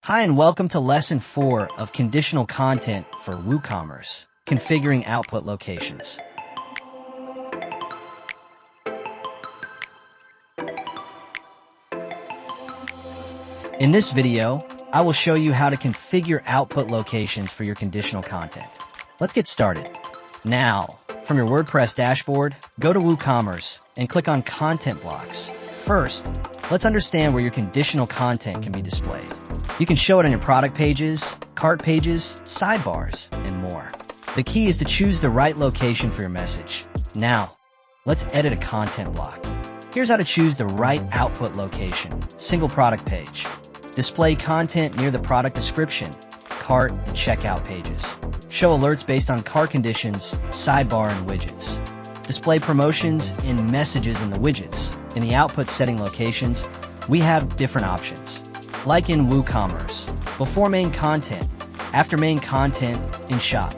Hi and welcome to Lesson 4 of Conditional Content for WooCommerce, configuring output locations. In this video, I will show you how to configure output locations for your conditional content. Let's get started. Now, from your WordPress dashboard, go to WooCommerce and click on Content Blocks. First, let's understand where your conditional content can be displayed. You can show it on your product pages, cart pages, sidebars, and more. The key is to choose the right location for your message. Now, let's edit a content block. Here's how to choose the right output location. Single product page. Display content near the product description, cart, and checkout pages. Show alerts based on cart conditions, sidebar, and widgets. Display promotions and messages in the widgets. In the output setting locations, we have different options. Like in WooCommerce, before main content, after main content, in shop,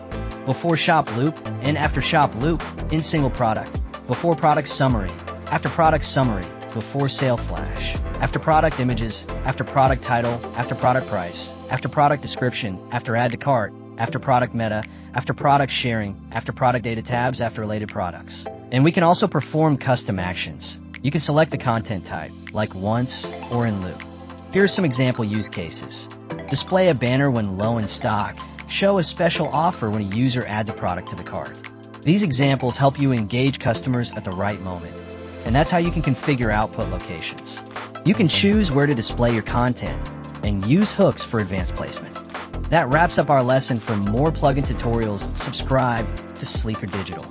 before shop loop, and after shop loop, in single product, before product summary, after product summary, before sale flash, after product images, after product title, after product price, after product description, after add to cart, after product meta, after product sharing, after product data tabs, after related products. And we can also perform custom actions. You can select the content type, like once or in loop. Here are some example use cases. Display a banner when low in stock. Show a special offer when a user adds a product to the cart. These examples help you engage customers at the right moment. And that's how you can configure output locations. You can choose where to display your content and use hooks for advanced placement. That wraps up our lesson. For more plugin tutorials, subscribe to Sleekr Digital.